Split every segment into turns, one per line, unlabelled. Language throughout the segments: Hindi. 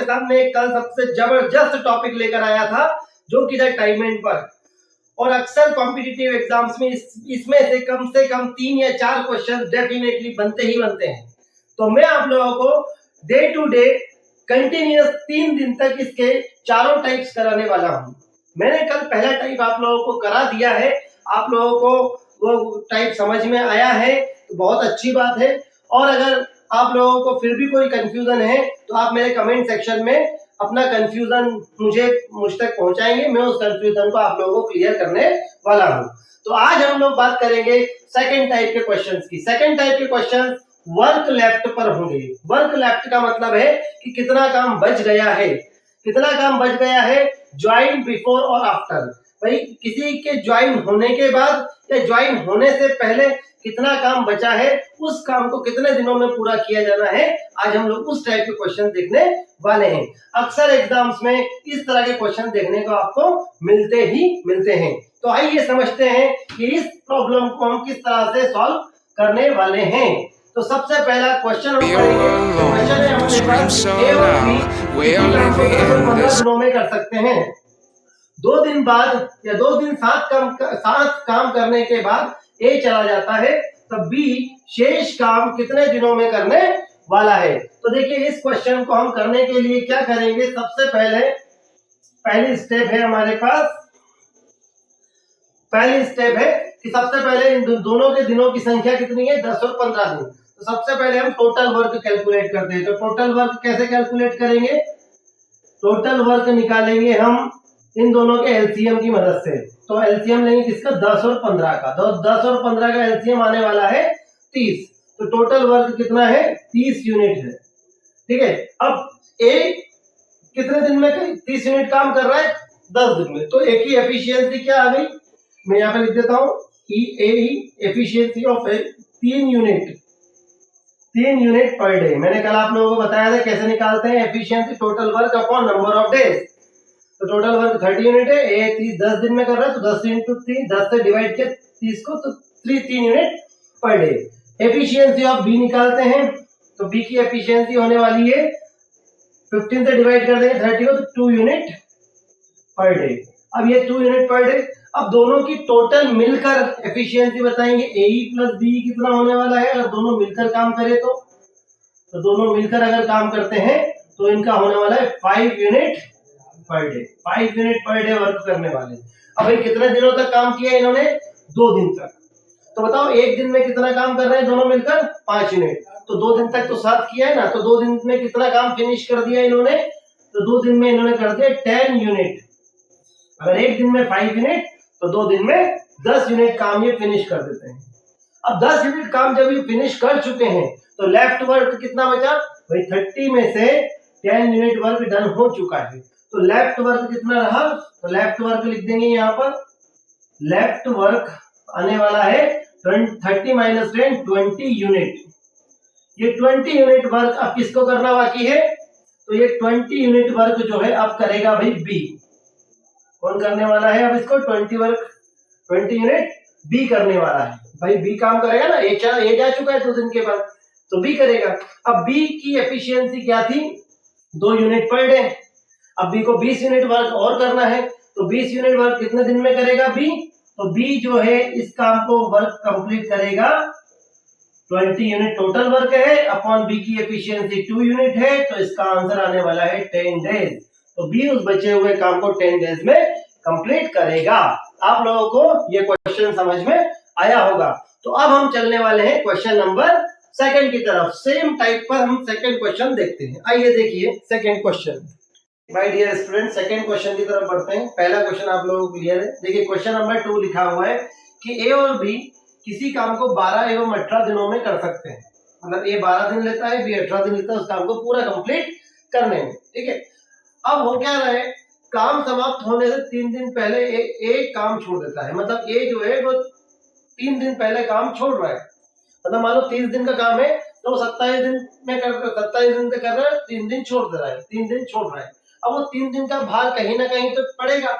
सामने कल सबसे जबरदस्त टॉपिक लेकर आया था, जो कि था टाइम एंड वर्क। और अक्सर कॉम्पिटिटिव एग्जाम्स में इसमें से कम 3 या 4 क्वेश्चन डेफिनेटली बनते ही बनते हैं। तो मैं आप लोगों को डे टू डे कंटिन्यूअस 3 दिन तक इसके चारों टाइप्स कराने वाला हूँ। मैंने कल पहला टाइप आप लोगों को करा दिया है, आप लोगों को वो टाइप समझ में आया है तो बहुत अच्छी बात है। और अगर आप लोगों को फिर भी कोई कंफ्यूजन है तो आप मेरे कमेंट सेक्शन में अपना कंफ्यूजन मुझ तक पहुंचाएंगे, मैं उस कंफ्यूजन को आप लोगों को क्लियर करने वाला हूं। तो आज हम लोग बात करेंगे सेकंड टाइप के क्वेश्चंस की। सेकंड टाइप के क्वेश्चन वर्क लेफ्ट पर होंगे। वर्क लेफ्ट का मतलब है कि कितना काम बच गया है, कितना काम बच गया है ज्वाइन बिफोर और आफ्टर। भाई किसी के ज्वाइन होने के बाद या ज्वाइन होने से पहले कितना काम बचा है, उस काम को कितने दिनों में पूरा किया जाना है, आज हम लोग उस टाइप के क्वेश्चन देखने वाले हैं। अक्सर एग्जाम्स में इस तरह के क्वेश्चन देखने को आपको मिलते ही मिलते हैं। तो आइए समझते हैं कि इस प्रॉब्लम को हम किस तरह से सॉल्व करने वाले हैं। तो सबसे पहला क्वेश्चन हम करेंगे, क्वेश्चन है हमारे पास ए और बी 15 दिनों में कर सकते हैं। 2 दिन बाद या 2 दिन साथ काम करने के बाद ए चला जाता है, तब बी शेष काम कितने दिनों में करने वाला है। तो देखिए इस क्वेश्चन को हम करने के लिए क्या करेंगे, सबसे पहली स्टेप है हमारे पास, पहली स्टेप है कि सबसे पहले इन दोनों के दिनों की संख्या कितनी है, 10 और 15 दिन। तो सबसे पहले हम टोटल वर्क कैलकुलेट करते हैं। तो टोटल वर्क कैसे कैलकुलेट करेंगे, टोटल वर्क निकालेंगे हम इन दोनों के एलसीएम की मदद से। तो एलसीएम लेंगे किसका, 10 और 15 का। तो 10 और 15 का एलसीएम आने वाला है 30। तो टोटल वर्क कितना है, 30 यूनिट है। ठीक है, अब ए कितने दिन में 30 यूनिट काम कर रहा है, 10 दिन में। तो ए की एफिशिएंसी क्या आ गई, मैं यहाँ पे लिख देता हूँ efficiency of 3 unit per day. मैंने कल आप लोगों को बताया था कैसे निकालते हैं efficiency, total work upon number of days. तो टोटल वर्क 30 यूनिट है, ए 10 दिन में कर रहा है, तो 10 इंटू 3, 10 से डिवाइड किया 30 को, तो 3 unit per day. Efficiency of B निकालते हैं, तो बी की एफिशिएंसी होने वाली है 15 से डिवाइड कर देंगे 30 को, तो 2 यूनिट पर डे। अब ये 2 यूनिट पर डे, अब दोनों की टोटल मिलकर एफिशिएंसी बताएंगे, ए प्लस बी कितना होने वाला है अगर दोनों मिलकर काम करें तो दोनों मिलकर अगर काम करते हैं तो इनका होने वाला है 5 unit per day. 5 unit per day work करने वाले। अब भाई कितने दिनों तक काम किया इन्होंने, 2 दिन तक। तो बताओ एक दिन में कितना काम कर रहे हैं दोनों मिलकर, 5 यूनिट। तो 2 दिन तक तो साथ किया है ना, तो 2 दिन में कितना काम फिनिश कर दिया इन्होंने, तो 2 दिन में इन्होंने कर दिया 10 यूनिट। अगर एक दिन में 5 यूनिट तो 2 दिन में 10 यूनिट काम ये फिनिश कर देते हैं। अब 10 यूनिट काम जब ये फिनिश कर चुके हैं तो लेफ्ट वर्क कितना बचा भाई, 30 में से 10 यूनिट वर्क डन हो चुका है। तो लेफ्ट वर्क कितना रहा, तो लेफ्ट वर्क लिख देंगे यहाँ पर, लेफ्ट वर्क आने वाला है 30 माइनस 10 20 यूनिट। ये 20 यूनिट वर्क अब किसको करना बाकी है, तो ये 20 यूनिट वर्क जो है अब करेगा भाई बी। कौन करने वाला है अब इसको, 20 यूनिट बी करने वाला है। भाई बी काम करेगा ना, ए जा चुका है 2 दिन के बाद, तो बी करेगा। अब बी की एफिशिएंसी क्या थी, 2 यूनिट पर डे। अब बी को 20 यूनिट वर्क और करना है, तो 20 यूनिट वर्क कितने दिन में करेगा बी, तो बी जो है इस काम को वर्क कंप्लीट करेगा 20 यूनिट टोटल वर्क है, अपॉन बी की एफिशिएंसी 2 यूनिट है, तो इसका आंसर आने वाला है 10 डेज। तो बी उस बचे हुए काम को 10 डेज में कंप्लीट करेगा। आप लोगों को ये क्वेश्चन समझ में आया होगा। तो अब हम चलने वाले हैं क्वेश्चन नंबर 2 की तरफ। सेम टाइप पर हम सेकंड क्वेश्चन देखते हैं। आइए देखिए second question. My dear student, second question की तरफ बढ़ते हैं। पहला क्वेश्चन आप लोगों को क्लियर है। देखिए क्वेश्चन नंबर 2 लिखा हुआ है कि ए और बी किसी काम को 12 एवं 18 दिनों में कर सकते हैं। मतलब ए 12 दिन लेता है, बी 18 दिन लेता है उस काम को पूरा कंप्लीट करने में। ठीक है, अब हो क्या रहा है, काम समाप्त होने से 3 दिन पहले ए काम छोड़ देता है। मतलब ए जो है वो 3 दिन पहले काम छोड़ रहा है। मतलब मान लो 30 दिन का काम है तो 27 दिन में 27 दिन से कर रहा है, 3 दिन छोड़ दे रहा है, 3 दिन छोड़ रहा है। अब वो 3 दिन का भार कहीं ना कहीं तो पड़ेगा।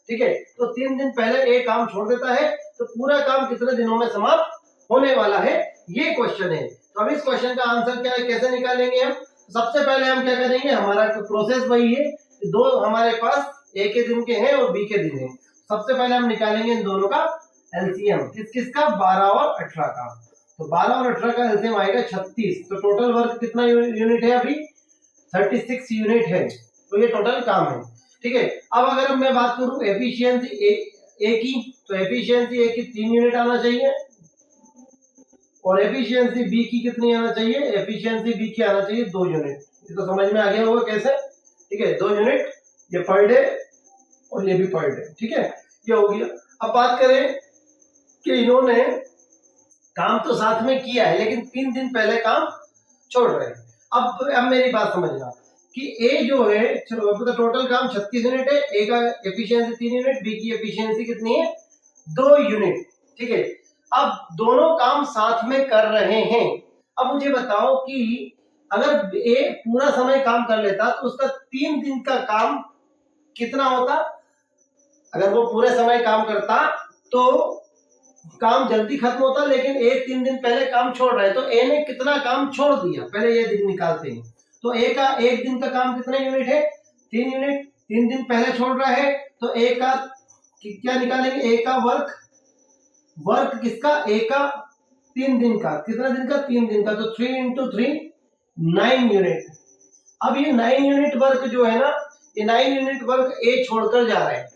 ठीक है, तो 3 दिन पहले ए काम छोड़ देता है, तो पूरा काम कितने दिनों में समाप्त होने वाला है, ये क्वेश्चन है। तो अब इस क्वेश्चन का आंसर क्या है, कैसे निकालेंगे हम, सबसे पहले हम क्या करेंगे, हमारा प्रोसेस वही है, दो हमारे पास ए के दिन के हैं और बी के दिन है। सबसे पहले हम निकालेंगे इन दोनों का एलसीएम, किसका, 12 और 18 का। तो 12 और 18 का एलसीएम आएगा 36। तो टोटल वर्क कितना यूनिट है अभी, 36 यूनिट है। तो ये टोटल काम है, ठीक है। अब अगर मैं बात करूं एफिशिएंसी ए की, तो एफिशिएंसी ए की 3 यूनिट आना चाहिए और एफिशिएंसी बी की कितनी आना चाहिए, एफिशिएंसी बी की आना चाहिए 2 यूनिट। ये तो समझ में आ गया होगा कैसे, ठीक है। 2 यूनिट, ये पर डे और ये भी पर डे, ठीक है, ये हो गया। अब बात करें कि इन्होंने काम तो साथ में किया है लेकिन 3 दिन पहले काम छोड़ रहे हैं। अब मेरी बात समझना कि ए जो है, तो टोटल काम 36 यूनिट है, ए का एफिशिएंसी 3 यूनिट, बी की एफिशिएंसी कितनी है, 2 यूनिट, ठीक है। अब दोनों काम साथ में कर रहे हैं। अब मुझे बताओ कि अगर ए पूरा समय काम कर लेता तो उसका 3 दिन का काम कितना होता। अगर वो पूरे समय काम करता तो काम जल्दी खत्म होता, लेकिन ए 3 दिन पहले काम छोड़ रहा है, तो ए ने कितना काम छोड़ दिया, पहले ये दिन निकालते हैं। तो ए का एक दिन का काम कितने यूनिट है, 3 यूनिट, 3 दिन पहले छोड़ रहा है, तो ए का क्या निकालेंगे, ए का वर्क किसका, ए का 3 दिन का, कितना दिन का, 3 दिन का। तो 3 इंटू 3 9 यूनिट। अब ये 9 यूनिट वर्क जो है ना, ये 9 यूनिट वर्क ए छोड़कर जा रहा है।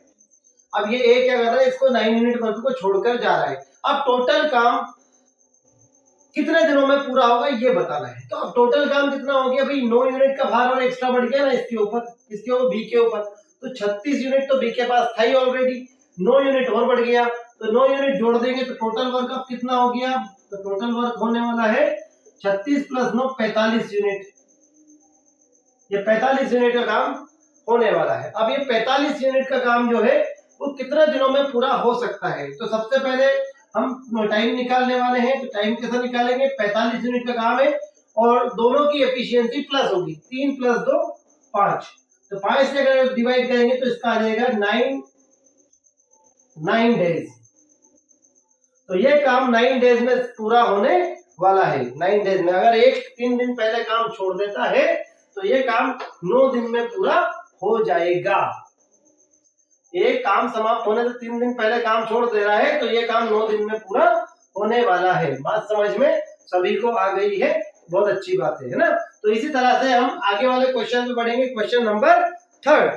अब ये ए क्या कर रहा है, इसको 9 यूनिट वर्क को छोड़कर जा रहा है। अब टोटल काम कितने दिनों में पूरा होगा ये बताना है। तो अब टोटल काम कितना हो गया भाई, 9 यूनिट का भार और एक्स्ट्रा बढ़ गया ना इसके ऊपर, किसके ऊपर, बी के ऊपर। तो 36 यूनिट तो बी के पास था ही ऑलरेडी, 9 यूनिट और बढ़ गया, तो 9 यूनिट जोड़ देंगे तो टोटल वर्क अब कितना हो गया। तो टोटल वर्क होने वाला है 36 प्लस 9 45 यूनिट। ये 45 यूनिट का काम होने वाला है। अब ये 45 यूनिट का काम जो है वो कितने दिनों में पूरा हो सकता है। तो सबसे पहले हम टाइम निकालने वाले हैं। तो टाइम कैसे निकालेंगे, 45 यूनिट का काम है और दोनों की एफिशिएंसी प्लस होगी, 3 प्लस 2 5। तो 5 से अगर डिवाइड करेंगे तो इसका आ जाएगा 9 डेज। तो ये काम 9 डेज में पूरा होने वाला है। 9 डेज में अगर एक 3 दिन पहले काम छोड़ देता है तो ये काम 9 दिन में पूरा हो जाएगा। एक काम समाप्त होने से 3 दिन पहले काम छोड़ दे रहा है तो ये काम 9 दिन में पूरा होने वाला है। बात समझ में सभी को आ गई है, बहुत अच्छी बात है ना। तो इसी तरह से हम आगे वाले क्वेश्चन पे बढ़ेंगे, क्वेश्चन नंबर 3।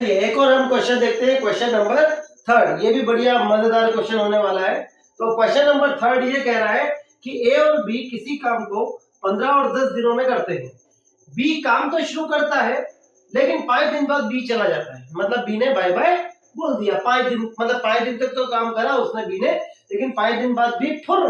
एक और हम क्वेश्चन देखते हैं, क्वेश्चन नंबर 3। ये भी बढ़िया मजेदार क्वेश्चन होने वाला है। तो क्वेश्चन नंबर 3 ये कह रहा है कि ए और बी किसी काम को 15 और 10 दिनों में करते हैं। बी काम तो शुरू करता है लेकिन 5 दिन बाद बी चला जाता है, मतलब बी ने बाय बाय बोल दिया। 5 दिन मतलब 5 दिन तक तो काम करा उसने बी ने, लेकिन 5 दिन बाद बी फुर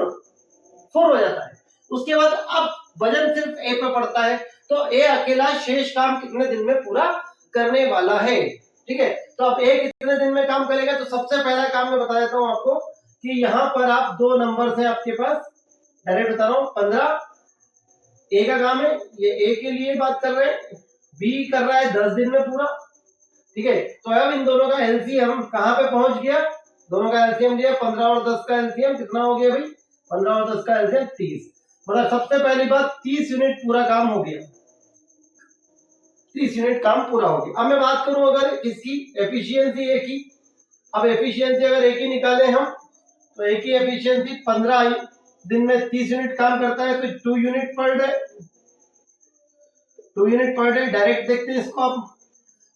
हो जाता है। उसके बाद अब वजन सिर्फ ए पे पड़ता है, तो ए अकेला शेष काम कितने दिन में पूरा करने वाला है, ठीक है। तो अब ए कितने दिन में काम करेगा, तो सबसे पहला काम मैं बता देता हूं आपको कि यहाँ पर आप 2 नंबर है आपके पास, डायरेक्ट बता रहा हूँ। 15 ए का काम है, ये ए के लिए बात कर रहे हैं, बी कर रहा है 10 दिन में पूरा, ठीक है। तो अब इन दोनों का एलसीएम कहां पे पहुंच गया, दोनों का एलसीएम लिया, 15 और 10 का एलसीएम कितना हो गया भाई, 15 और 10 का एलसीएम 30। मतलब सबसे पहली बात 30 यूनिट पूरा काम हो गया, 30 यूनिट काम पूरा हो गया। अब मैं बात करूं अगर इसकी एफिशिएंसी ए की, अब एफिशिएंसी अगर ए की निकाले हम तो ए की एफिशिएंसी 15 दिन में 30 यूनिट काम करता है, तो 2 unit per day, 2 unit per day direct देखते हैं इसको आप।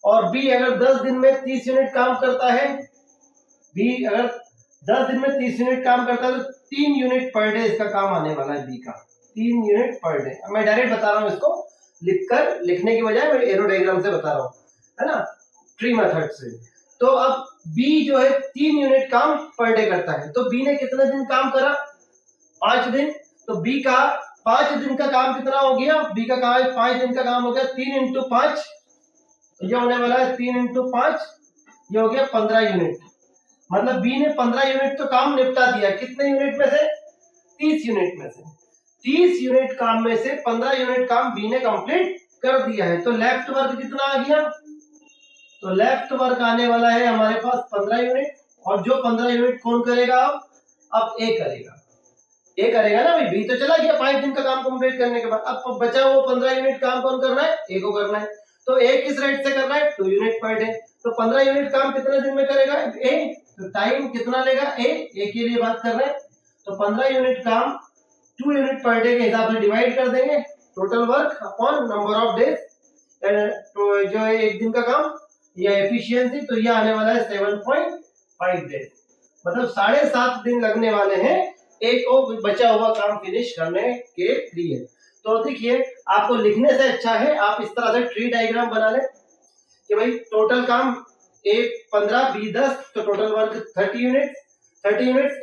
और बी अगर 10 दिन में 30 यूनिट काम करता है, बी अगर 10 दिन में 30 यूनिट काम करता है तो 3 यूनिट पर डे इसका काम आने वाला है बी का, 3 यूनिट पर डे। अब मैं डायरेक्ट बता रहा हूँ इसको, लिखकर लिखने की बजाय मैं एरो डायग्राम से बता रहा हूँ, है ना, ट्री मेथड से। तो अब बी जो है 3 यूनिट काम पर डे करता है, तो बी ने कितने दिन काम करा, 5 दिन। तो बी का 5 दिन का काम कितना हो गया, बी का 5 दिन का काम हो गया 3 इंटू 5, ये होने वाला है 3 इंटू 5, ये हो गया 15 यूनिट। मतलब बी ने 15 यूनिट तो काम निपटा दिया, कितने यूनिट में से, 30 यूनिट में से। 30 यूनिट काम में से 15 यूनिट काम बी ने कंप्लीट कर दिया है। तो लेफ्ट वर्क कितना आ गया, तो लेफ्ट वर्क आने वाला है हमारे पास 15 यूनिट, और जो 15 यूनिट कौन करेगा, अब ए करेगा। ए करेगा ना भाई, बी तो चला गया 5 दिन का काम कंप्लीट करने के बाद। अब बचा वो 15 यूनिट काम कौन करना है, ए को करना है। तो ए किस रेट से करना है, 2 यूनिट पर डे। तो 15 यूनिट काम कितने दिन में करेगा ए, तो टाइम कितना लेगा ए के लिए बात कर रहे हैं। तो 15 यूनिट काम 2 यूनिट पर डे के हिसाब से डिवाइड कर देंगे, total work upon number of days, तो जो है एक दिन का काम या एफिशिएंसी, तो ये आने वाला है 7.5 डेज, मतलब 7.5 दिन लगने वाले हैं एक और बचा हुआ काम फिनिश करने के लिए। तो देखिए, आपको लिखने से अच्छा है आप इस तरह से ट्री डायग्राम बना लें कि भाई टोटल काम ए 15 बी 10, तो टोटल वर्क 30 यूनिट्स,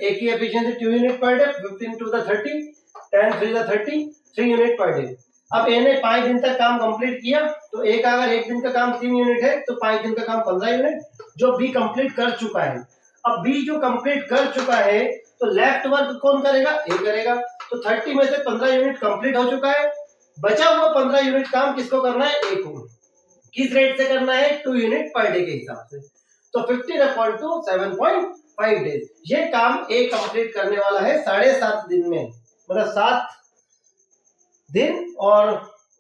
ए की efficiency 2 unit per day, 15 to the 30, 10 3 the 30, 3 unit per day. अब ए ने 5 दिन तक काम कंप्लीट किया, तो ए का अगर एक दिन का काम 3 यूनिट है तो 5 दिन का काम 15 यूनिट, जो बी कंप्लीट कर चुका है। अब बी जो कंप्लीट कर चुका है तो लेफ्ट वर्क कौन करेगा, ए करेगा। तो 30 में से 15 यूनिट कंप्लीट हो चुका है, बचा हुआ 15 यूनिट काम किसको करना है, ए को। किस रेट से करना है, 2 यूनिट पर डे के हिसाब से। तो 15/7.5 डेज, ये काम ए कंप्लीट करने वाला है 7.5 दिन में, मतलब 7 दिन और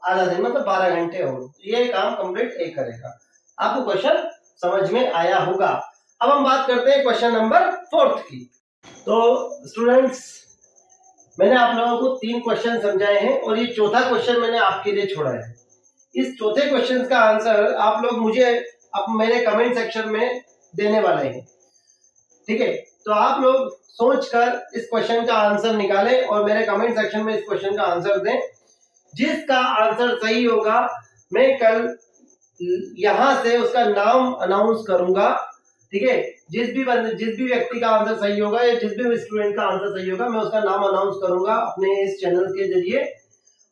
आधा दिन, मतलब 12 घंटे हो, ये काम कंप्लीट ए करेगा। आपको क्वेश्चन समझ में आया होगा। अब हम बात करते हैं क्वेश्चन नंबर 4 की। तो स्टूडेंट्स, मैंने आप लोगों को 3 क्वेश्चन समझाए हैं और ये चौथा क्वेश्चन मैंने आपके लिए छोड़ा है। इस चौथे क्वेश्चन का आंसर आप लोग मुझे अब मेरे कमेंट सेक्शन में देने वाले हैं, ठीक है। तो आप लोग सोचकर इस क्वेश्चन का आंसर निकालें और मेरे कमेंट सेक्शन में इस क्वेश्चन का आंसर दें। जिसका आंसर सही होगा मैं कल यहां से उसका नाम अनाउंस करूंगा, ठीक है। जिस भी व्यक्ति का आंसर सही होगा या जिस भी स्टूडेंट का आंसर सही होगा मैं उसका नाम अनाउंस करूंगा अपने इस चैनल के जरिए,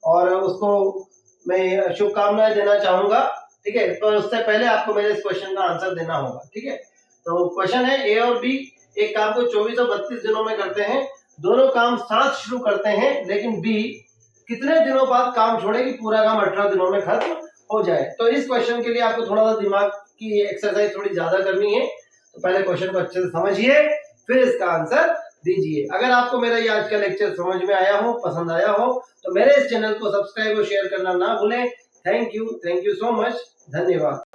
और उसको मैं शुभकामनाएं देना चाहूंगा, ठीक है। तो उससे पहले आपको मेरे इस क्वेश्चन का आंसर देना होगा, ठीक है। तो क्वेश्चन है, ए और बी एक काम को 24 और 32 दिनों में करते हैं, दोनों काम साथ शुरू करते हैं, लेकिन बी कितने दिनों बाद काम छोड़ेगी, पूरा काम 18 दिनों में खत्म हो जाए। तो इस क्वेश्चन के लिए आपको थोड़ा सा दिमाग की एक्सरसाइज थोड़ी ज्यादा करनी है। तो पहले क्वेश्चन को अच्छे से समझिए, फिर इसका आंसर दीजिए। अगर आपको मेरा ये आज का लेक्चर समझ में आया हो, पसंद आया हो, तो मेरे इस चैनल को सब्सक्राइब और शेयर करना ना भूलें। थैंक यू सो मच, धन्यवाद।